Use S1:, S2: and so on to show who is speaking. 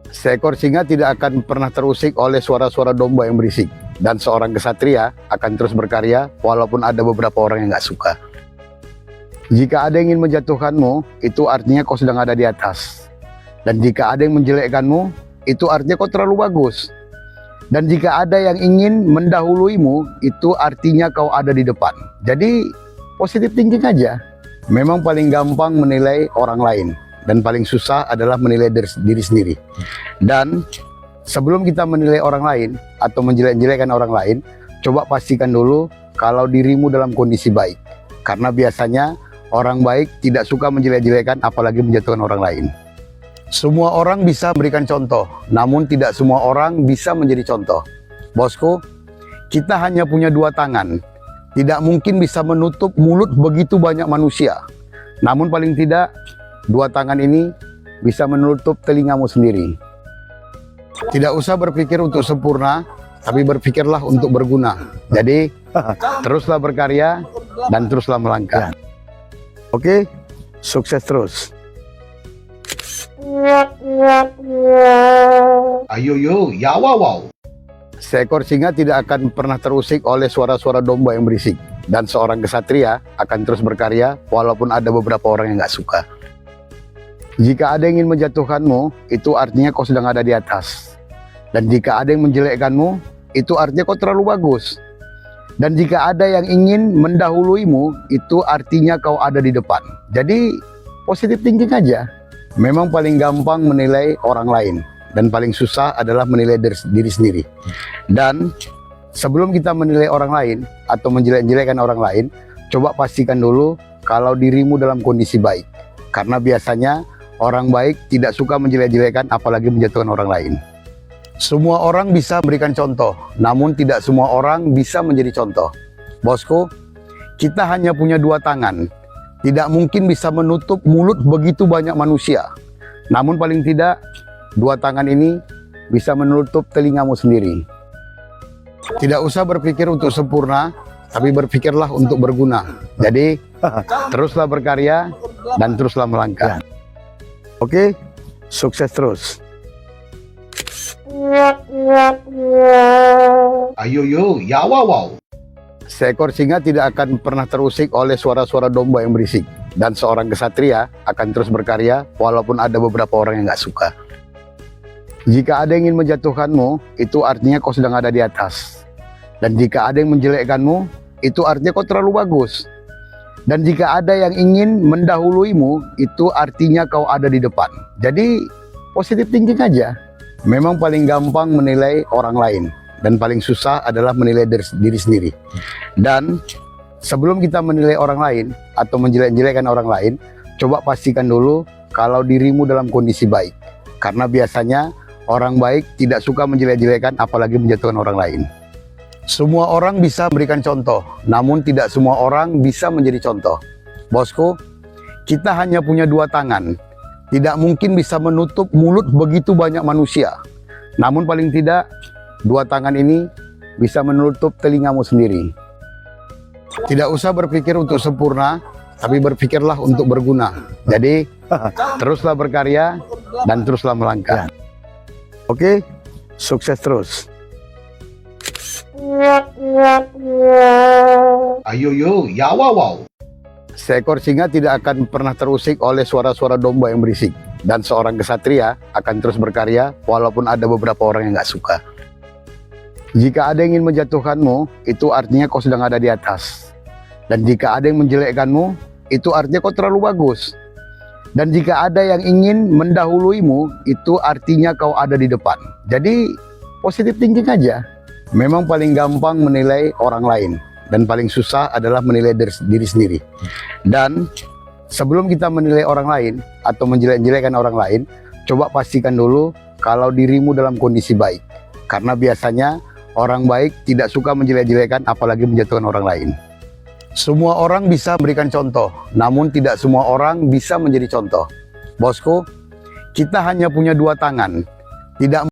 S1: Seekor singa tidak akan pernah terusik oleh suara-suara domba yang berisik. Dan seorang kesatria akan terus berkarya walaupun ada beberapa orang yang gak suka. Jika ada yang ingin menjatuhkanmu, itu artinya kau sedang ada di atas. Dan jika ada yang menjelekkanmu, itu artinya kau terlalu bagus. Dan jika ada yang ingin mendahuluimu, itu artinya kau ada di depan. Jadi positive thinking aja. Memang paling gampang menilai orang lain. Dan paling susah adalah menilai diri sendiri. Dan sebelum kita menilai orang lain atau menjelek-jelekkan orang lain, coba pastikan dulu kalau dirimu dalam kondisi baik. Karena biasanya orang baik tidak suka menjelek-jelekkan apalagi menjatuhkan orang lain. Semua orang bisa memberikan contoh, namun tidak semua orang bisa menjadi contoh. Bosku, kita hanya punya dua tangan. Tidak mungkin bisa menutup mulut begitu banyak manusia. Namun paling tidak, dua tangan ini bisa menutup telingamu sendiri. Tidak usah berpikir untuk sempurna, tapi berpikirlah untuk berguna. Jadi, teruslah berkarya dan teruslah melangkah. Oke, sukses terus.
S2: Ayo yo, ya wow.
S1: Seekor singa tidak akan pernah terusik oleh suara-suara domba yang berisik. Dan seorang kesatria akan terus berkarya walaupun ada beberapa orang yang gak suka. Jika ada yang ingin menjatuhkanmu, itu artinya kau sedang ada di atas. Dan jika ada yang menjelekkanmu, itu artinya kau terlalu bagus. Dan jika ada yang ingin mendahuluimu, itu artinya kau ada di depan. Jadi positive thinking aja. Memang paling gampang menilai orang lain. Dan paling susah adalah menilai diri sendiri. Dan sebelum kita menilai orang lain atau menjelek-jelekkan orang lain, coba pastikan dulu kalau dirimu dalam kondisi baik. Karena biasanya orang baik tidak suka menjelek-jelekkan apalagi menjatuhkan orang lain. Semua orang bisa memberikan contoh, namun tidak semua orang bisa menjadi contoh. Bosku, kita hanya punya dua tangan. Tidak mungkin bisa menutup mulut begitu banyak manusia. Namun paling tidak, dua tangan ini bisa menutup telingamu sendiri. Tidak usah berpikir untuk sempurna, tapi berpikirlah untuk berguna. Jadi, teruslah berkarya dan teruslah melangkah. Oke, sukses terus.
S2: Ayo yo, ya wow.
S1: Seekor singa tidak akan pernah terusik oleh suara-suara domba yang berisik. Dan seorang kesatria akan terus berkarya walaupun ada beberapa orang yang gak suka. Jika ada yang ingin menjatuhkanmu, itu artinya kau sedang ada di atas. Dan jika ada yang menjelekkanmu, itu artinya kau terlalu bagus. Dan jika ada yang ingin mendahuluimu, itu artinya kau ada di depan. Jadi positive thinking aja. Memang paling gampang menilai orang lain. Dan paling susah adalah menilai diri sendiri. Dan sebelum kita menilai orang lain atau menjelek-jelekkan orang lain, coba pastikan dulu kalau dirimu dalam kondisi baik. Karena biasanya orang baik tidak suka menjelek-jelekkan apalagi menjatuhkan orang lain. Semua orang bisa memberikan contoh, namun tidak semua orang bisa menjadi contoh. Bosku, kita hanya punya dua tangan. Tidak mungkin bisa menutup mulut begitu banyak manusia. Namun paling tidak, dua tangan ini bisa menutup telingamu sendiri. Tidak usah berpikir untuk sempurna, tapi berpikirlah untuk berguna. Jadi, teruslah berkarya dan teruslah melangkah. Oke, sukses terus.
S2: Ayo yo, ya wow.
S1: Seekor singa tidak akan pernah terusik oleh suara-suara domba yang berisik. Dan seorang kesatria akan terus berkarya walaupun ada beberapa orang yang gak suka. Jika ada yang ingin menjatuhkanmu, itu artinya kau sedang ada di atas. Dan jika ada yang menjelekkanmu, itu artinya kau terlalu bagus. Dan jika ada yang ingin mendahuluimu, itu artinya kau ada di depan. Jadi positive thinking aja. Memang paling gampang menilai orang lain. Dan paling susah adalah menilai diri sendiri. Dan sebelum kita menilai orang lain atau menjelek-jelekkan orang lain, coba pastikan dulu kalau dirimu dalam kondisi baik. Karena biasanya orang baik tidak suka menjelek-jelekkan apalagi menjatuhkan orang lain. Semua orang bisa memberikan contoh, namun tidak semua orang bisa menjadi contoh. Bosku, kita hanya punya dua tangan. Tidak